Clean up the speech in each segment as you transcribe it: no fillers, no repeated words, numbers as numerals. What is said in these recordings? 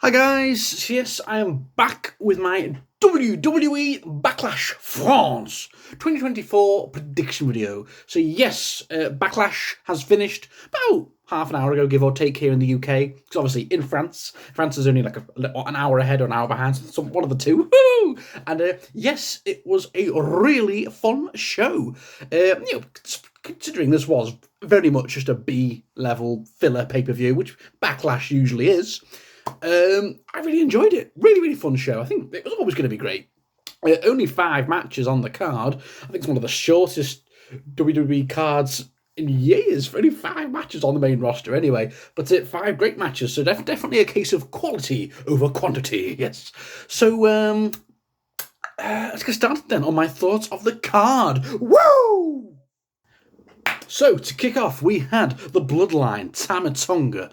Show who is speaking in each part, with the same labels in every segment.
Speaker 1: Hi guys, yes, I am back with my WWE Backlash France 2024 prediction video. So yes, Backlash has finished about half an hour ago, give or take, here in the UK. Because obviously in France is only like an hour ahead or an hour behind, so one of the two. Woo! And yes, it was a really fun show. Considering this was very much just a B-level filler pay-per-view, which Backlash usually is. I really enjoyed it. Really fun show. I think it was always going to be great. Only 5 matches on the card. I think it's one of the shortest WWE cards in years. For only 5 matches on the main roster anyway. But 5 great matches, so definitely a case of quality over quantity, yes. So, let's get started then on my thoughts of the card. Woo! So, to kick off, we had the Bloodline, Tama Tonga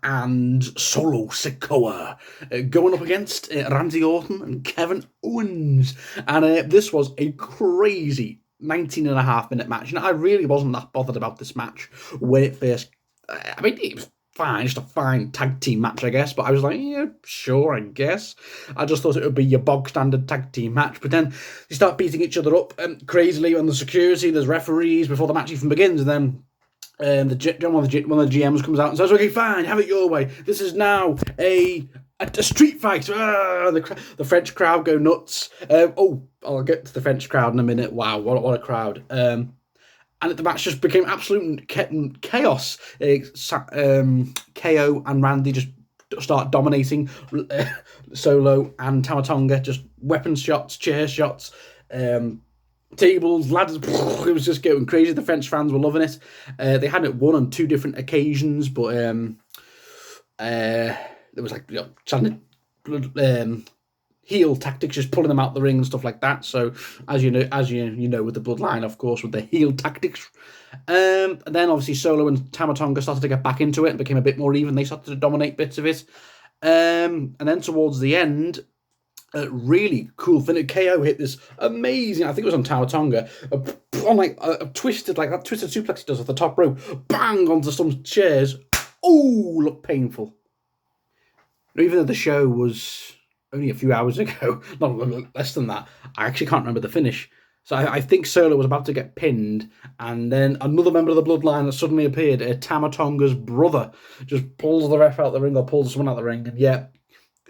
Speaker 1: and Solo Sikoa going up against Randy Orton and Kevin Owens. And this was a crazy 19.5-minute match. And I really wasn't that bothered about this match when it first... it was fine, just a fine tag team match, I guess. But I was like, yeah, sure, I guess. I just thought it would be your bog standard tag team match. But then you start beating each other up crazily on the security. There's referees before the match even begins. And then one of the GMs comes out and says, okay, fine, have it your way. This is now a street fight. The French crowd go nuts. I'll get to the French crowd in a minute. Wow, what a crowd. And the match just became absolute chaos. KO and Randy just start dominating Solo and Tama Tonga, just weapon shots, chair shots, tables, ladders. It was just going crazy. The French fans were loving it. They had it won on 2 different occasions, but there was like heel tactics, just pulling them out the ring and stuff like that. So as you know, with the Bloodline, of course, with the heel tactics. And then obviously Solo and Tama Tonga started to get back into it and became a bit more even. They started to dominate bits of it. And then towards the end, really cool finish. KO hit this amazing, I think it was on Tama Tonga, on like a twisted suplex he does off the top rope, bang onto some chairs. Oh, look painful. Even though the show was only a few hours ago, not less than that, I actually can't remember the finish. So I think Solo was about to get pinned, and then another member of the Bloodline that suddenly appeared, Tama Tonga's brother, just pulls the ref out the ring or pulls someone out the ring,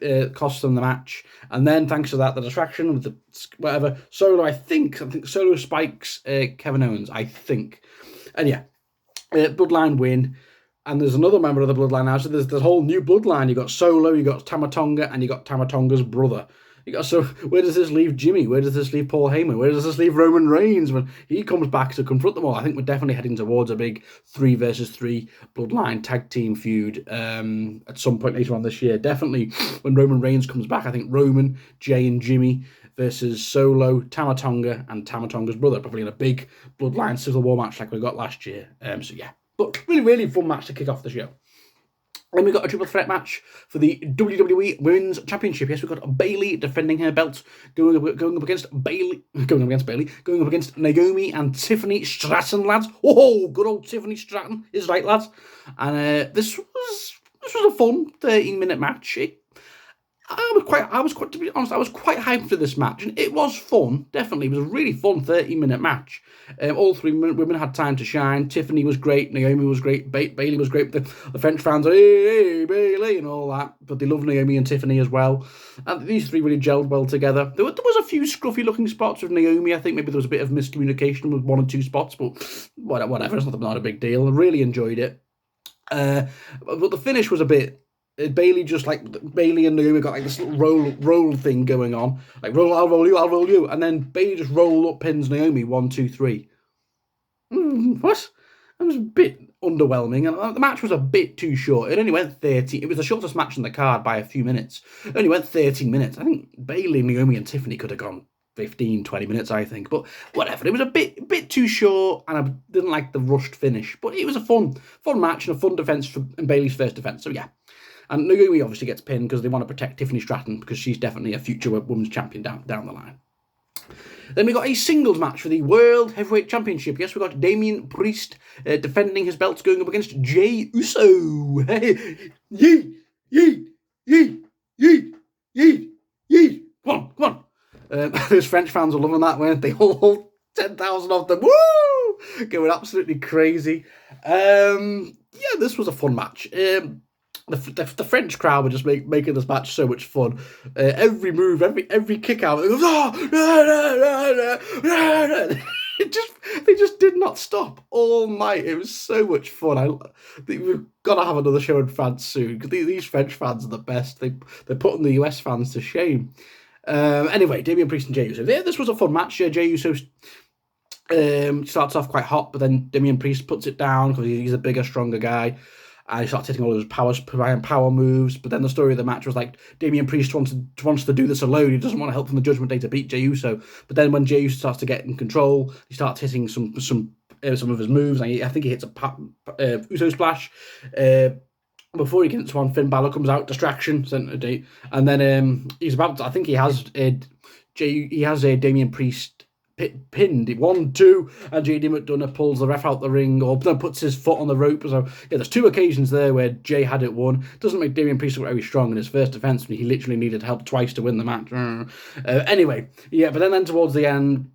Speaker 1: and costs them the match. And then thanks to that, the distraction with the whatever, Solo, I think Solo spikes Kevin Owens, I think. And Bloodline win. And there's another member of the Bloodline now. So there's the whole new Bloodline. You got Solo, you got Tama Tonga, and you got Tama Tonga's brother. So where does this leave Jimmy? Where does this leave Paul Heyman? Where does this leave Roman Reigns when he comes back to confront them all? I think we're definitely heading towards a big 3 versus 3 Bloodline tag team feud at some point later on this year. Definitely when Roman Reigns comes back, I think Roman, Jay, and Jimmy versus Solo, Tama Tonga, and Tama Tonga's brother, probably in a big Bloodline Civil War match like we got last year. But really fun match to kick off the show. Then we got a triple threat match for the WWE Women's Championship. Yes, we've got Bayley defending her belt, going up against Naomi and Tiffany Stratton, lads. Oh, good old Tiffany Stratton is right, lads. And this was a fun 13-minute match. To be honest, I was quite hyped for this match, and it was fun. Definitely, it was a really fun 30-minute match. All 3 women had time to shine. Tiffany was great, Naomi was great, Bayley was great. The French fans are, hey, Bayley, and all that, but they love Naomi and Tiffany as well. And these 3 really gelled well together. There was a few scruffy-looking spots with Naomi. I think maybe there was a bit of miscommunication with 1 or 2 spots, but whatever, it's not a big deal. I really enjoyed it. But the finish was a bit... Bayley and Naomi got like this little roll thing going on, like I'll roll you, and then Bayley just rolled up, pins Naomi 1, 2, 3. What? That was a bit underwhelming, and the match was a bit too short. It only went 30. It was the shortest match in the card by a few minutes. It only went 13 minutes. I think Bayley, Naomi, and Tiffany could have gone 15, 20 minutes, I think. But whatever. It was a bit too short, and I didn't like the rushed finish. But it was a fun match and a fun defense in Bayley's first defense. So yeah. And Naomi obviously gets pinned because they want to protect Tiffany Stratton because she's definitely a future women's champion down the line. Then we got a singles match for the World Heavyweight Championship. Yes, we got Damian Priest defending his belts, going up against Jey Uso. Hey, yee, yeet, yeet, yeet, yeet. Come on. Those French fans were loving that, weren't they? All 10,000 of them. Woo! Going absolutely crazy. Yeah, this was a fun match. The French crowd were just making this match so much fun. Every move, every kick out, it goes, they just did not stop all night. It was so much fun. We've got to have another show in France soon because these French fans are the best. They're putting the US fans to shame. Anyway, Damian Priest and Jey Uso. Yeah, this was a fun match. Jey Uso starts off quite hot, but then Damian Priest puts it down because he's a bigger, stronger guy. And he starts hitting all those power moves. But then the story of the match was like Damian Priest wants to do this alone. He doesn't want to help from the Judgment Day to beat Jey Uso. But then when Jey Uso starts to get in control, he starts hitting some of his moves. I think he hits a Uso splash. Before he gets one, Finn Balor comes out, distraction, and then he's about to, I think he has a Damian Priest pinned 1, 2, and JD McDonough pulls the ref out the ring or puts his foot on the rope. So yeah, there's 2 occasions there where Jay had it won. Doesn't make Damian Priest look very strong in his first defense when he literally needed help twice to win the match. Anyway, yeah, but then towards the end,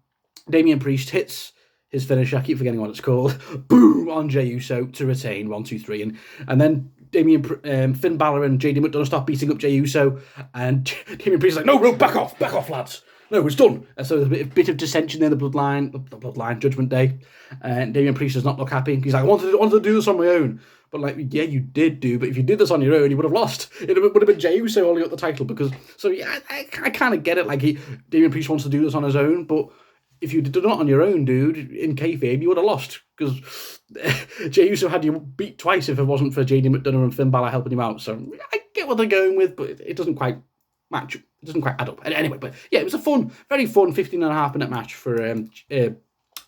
Speaker 1: Damian Priest hits his finisher. I keep forgetting what it's called. Boom on Jey Uso to retain 1, 2, 3, and then Finn Balor and JD McDonough start beating up Jey Uso, and Damian Priest is like, no, back off, lads. No, it's done. And so there's a bit of dissension in the bloodline, Judgment Day. And Damian Priest does not look happy. He's like, I wanted to do this on my own. But like, yeah, you did do. But if you did this on your own, you would have lost. It would have been Jey Uso holding up the title. So yeah, I kind of get it. Like, Damian Priest wants to do this on his own. But if you did it on your own, dude, in kayfabe, you would have lost. Because Jey Uso had you beat twice if it wasn't for JD McDonough and Finn Balor helping him out. So I get what they're going with, but it doesn't quite match. It doesn't quite add up. Anyway, but yeah, it was a very fun 15.5-minute match for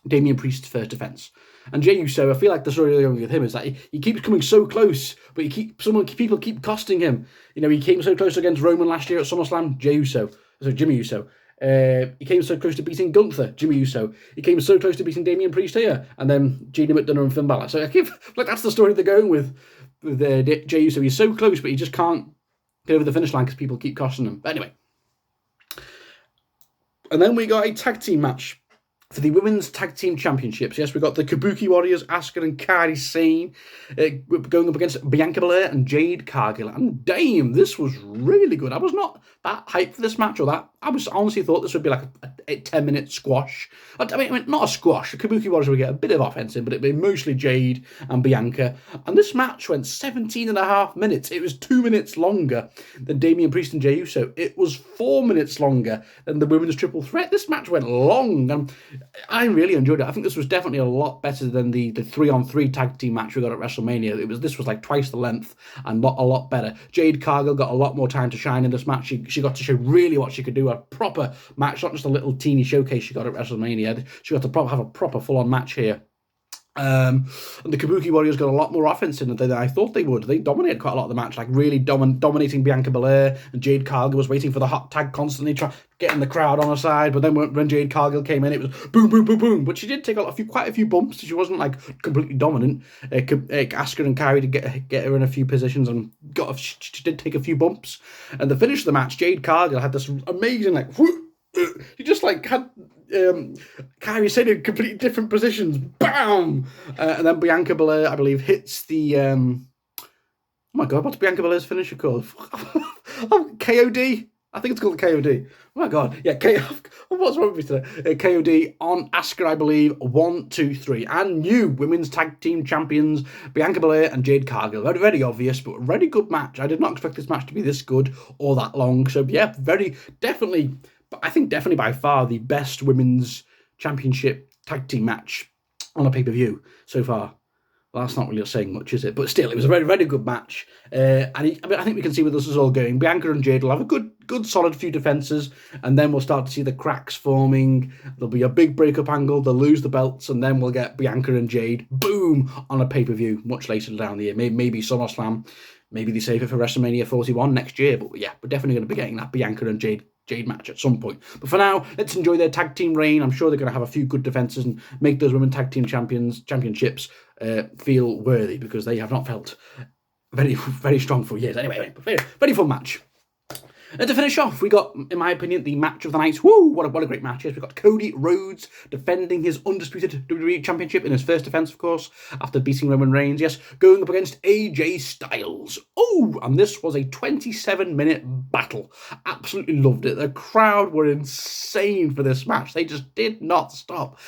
Speaker 1: Damian Priest's first defense. And Jey Uso, I feel like the story going with him is that he keeps coming so close, but people keep costing him. You know, he came so close against Roman last year at SummerSlam, Jimmy Uso. He came so close to beating Gunther, Jimmy Uso. He came so close to beating Damian Priest here, and then JD McDonough and Finn Balor. So that's the story they're going with Jey Uso. He's so close, but he just can't get over the finish line because people keep costing him. But anyway. And then we got a tag team match for the Women's Tag Team Championships. Yes, we got the Kabuki Warriors, Asuka and Kairi Sane, going up against Bianca Belair and Jade Cargill. And damn, this was really good. I was not that hyped for this match I honestly thought this would be like a 10-minute squash. I mean, not a squash. The Kabuki Warriors would get a bit of offense in, but it'd be mostly Jade and Bianca. And this match went 17.5 minutes. It was 2 minutes longer than Damian Priest and Jey Uso. It was 4 minutes longer than the Women's Triple Threat. This match went long, and I really enjoyed it. I think this was definitely a lot better than the 3-on-3 tag team match we got at WrestleMania. This was like twice the length and a lot better. Jade Cargill got a lot more time to shine in this match. She got to show really what she could do. A proper match, not just a little teeny showcase she got at WrestleMania. She got to have a proper full-on match here. And the Kabuki Warriors got a lot more offense in it than I thought they would. They dominated quite a lot of the match, like really dominating Bianca Belair, and Jade Cargill was waiting for the hot tag constantly, getting the crowd on her side. But then when Jade Cargill came in, it was boom, boom, boom, boom. But she did take quite a few bumps. She wasn't like completely dominant. Asuka and Kairi to get her in a few positions, and she did take a few bumps. And the finish of the match, Jade Cargill had this amazing she just had Kairi Sane in completely different positions. Bam! And then Bianca Belair, I believe, hits the... oh my God, what's Bianca Belair's finisher called? KOD? I think it's called KOD. Oh my God. Yeah, what's wrong with me today? KOD on Asuka, I believe. 1, 2, 3. And new Women's Tag Team Champions, Bianca Belair and Jade Cargill. Very, very obvious, but a very good match. I did not expect this match to be this good or that long. So yeah, I think definitely by far the best women's championship tag team match on a pay-per-view so far. Well, that's not really saying much, is it? But still, it was a very, very good match. I think we can see where this is all going. Bianca and Jade will have a good solid few defences, and then we'll start to see the cracks forming. There'll be a big breakup angle. They'll lose the belts, and then we'll get Bianca and Jade, boom, on a pay-per-view much later down the year. Maybe SummerSlam. Maybe they save it for WrestleMania 41 next year. But yeah, we're definitely going to be getting that Bianca and Jade match at some point. But for now, let's enjoy their tag team reign. I'm sure they're going to have a few good defences and make those women tag team championships feel worthy, because they have not felt very, very strong for years. Anyway, very, very fun match. And to finish off, we got, in my opinion, the match of the night. Woo! What a great match. Yes, we got Cody Rhodes defending his undisputed WWE Championship in his first defense, of course, after beating Roman Reigns. Yes, going up against AJ Styles. Oh, and this was a 27-minute battle. Absolutely loved it. The crowd were insane for this match. They just did not stop.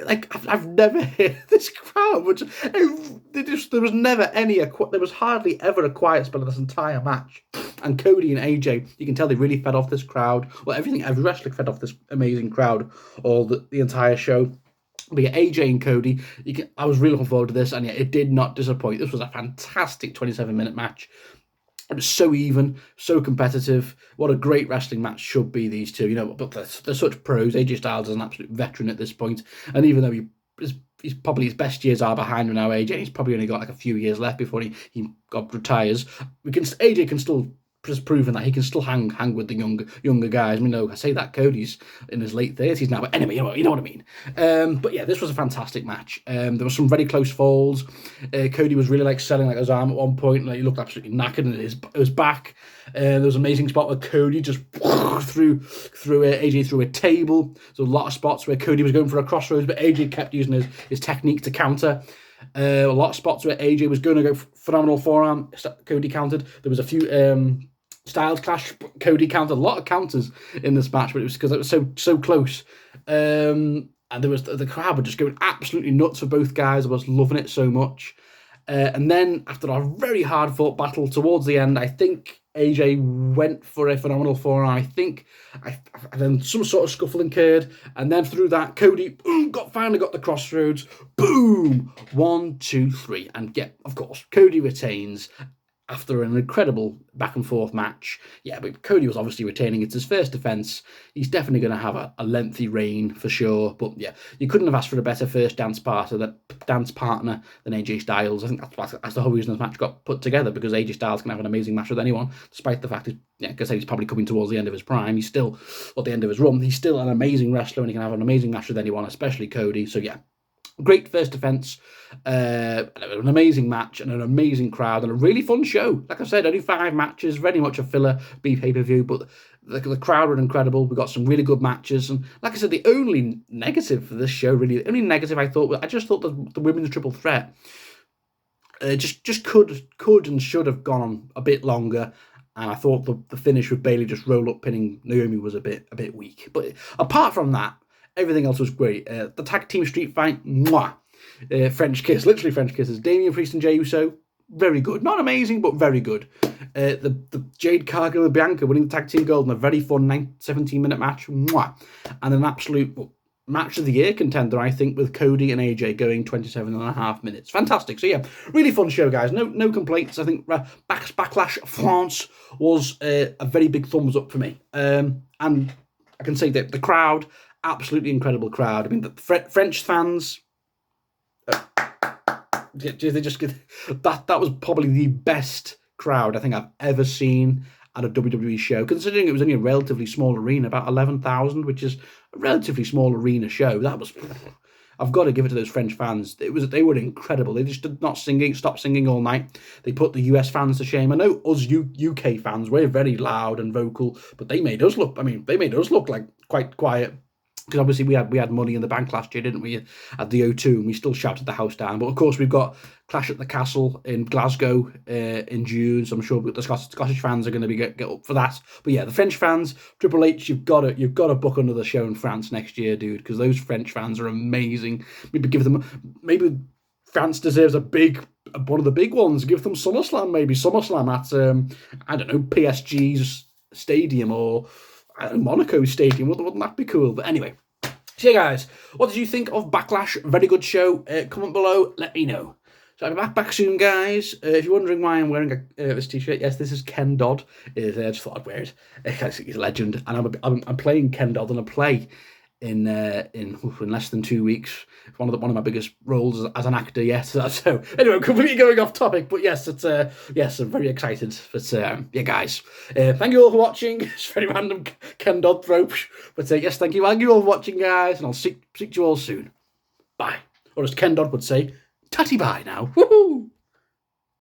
Speaker 1: Like, I've never heard this crowd, which there was never any, there was hardly ever a quiet spell in this entire match. And Cody and AJ, you can tell they really fed off this crowd. Well, every wrestler fed off this amazing crowd all the entire show. But yeah, AJ and Cody, I was really looking forward to this, and yeah, it did not disappoint. This was a fantastic 27-minute match. It was so even, so competitive. What a great wrestling match should be, these two. You know, but they're such pros. AJ Styles is an absolute veteran at this point, and even though he's probably his best years are behind him now, AJ, he's probably only got like a few years left before he retires. AJ can still just proven that he can still hang with the younger guys. I mean, no, I say that Cody's in his late 30s now, but anyway, you know what I mean. But yeah, this was a fantastic match. There were some very close falls. Cody was really selling his arm at one point, he looked absolutely knackered, and his back. There was an amazing spot where Cody just threw AJ through a table. So a lot of spots where Cody was going for a crossroads, but AJ kept using his technique to counter. A lot of spots where AJ was going to go phenomenal forearm, Cody countered. There was a few Styles clash, Cody countered. A lot of counters in this match, but it was because it was so close. And there was the crowd were just going absolutely nuts for both guys. I was loving it so much. And then after a very hard fought battle towards the end, I think AJ went for a phenomenal forearm. I think and then some sort of scuffle occurred, and then through that, Cody finally got the crossroads. Boom! 1, 2, 3, and yeah, of course, Cody retains after an incredible back and forth match. Yeah, but Cody was obviously retaining. It's his first defense. He's definitely going to have a lengthy reign for sure. But yeah, you couldn't have asked for a better first dance partner than AJ Styles. I think that's the whole reason this match got put together, because AJ Styles can have an amazing match with anyone, despite the fact he's probably coming towards the end of his prime. He's still at the end of his run. He's still an amazing wrestler, and he can have an amazing match with anyone, especially Cody. So yeah, great first defense, an amazing match, and an amazing crowd, and a really fun show. Like I said, only 5 matches, very much a filler B pay-per-view, but the crowd were incredible. We got some really good matches, and like I said, the only negative for this show, really, the only negative I just thought the women's triple threat just could and should have gone on a bit longer. And I thought the finish with Bayley just roll up pinning Naomi was a bit weak. But apart from that, everything else was great. The tag team street fight, mwah. French kiss, literally French kisses. Damian Priest and Jey Uso, very good. Not amazing, but very good. The Jade Cargill and Bianca winning the tag team gold in a very fun 17-minute match, mwah. And an absolute match of the year contender, I think, with Cody and AJ going 27.5 minutes. Fantastic. So yeah, really fun show, guys. No complaints. I think Backlash France was a very big thumbs up for me. And I can say that the crowd, absolutely incredible crowd. I mean, the French fans, they just get that was probably the best crowd I think I've ever seen at a WWE show, considering it was only a relatively small arena, about 11,000, which is a relatively small arena show. I've got to give it to those French fans. They were incredible. They just did not stop singing all night. They put the US fans to shame. I know us UK fans, we're very loud and vocal, but they made us look like quite quiet. Because obviously we had money in the bank last year, didn't we, at the O2, and we still shouted the house down. But of course we've got Clash at the Castle in Glasgow in June, so I'm sure the Scottish fans are going to be get up for that. But yeah, the French fans, Triple H, you've got to book another show in France next year, dude, because those French fans are amazing. Maybe France deserves one of the big ones. Give them SummerSlam at I don't know, PSG's stadium, or Monaco Stadium. Wouldn't that be cool? But anyway, so yeah, guys, what did you think of Backlash? Very good show. Comment below, let me know. So I'll be back soon, guys. If you're wondering why I'm wearing this t-shirt, yes, this is Ken Dodd. I just thought I'd wear it. He's a legend, and I'm playing Ken Dodd in a play in less than 2 weeks. One of my biggest roles as an actor yet. So anyway, I'm completely going off topic, but yes, I'm very excited. But yeah, guys, thank you all for watching. It's very random Ken Dodd throw, but yes, thank you all for watching, guys, and I'll speak to you all soon. Bye, or as Ken Dodd would say, tatty bye now. Woohoo!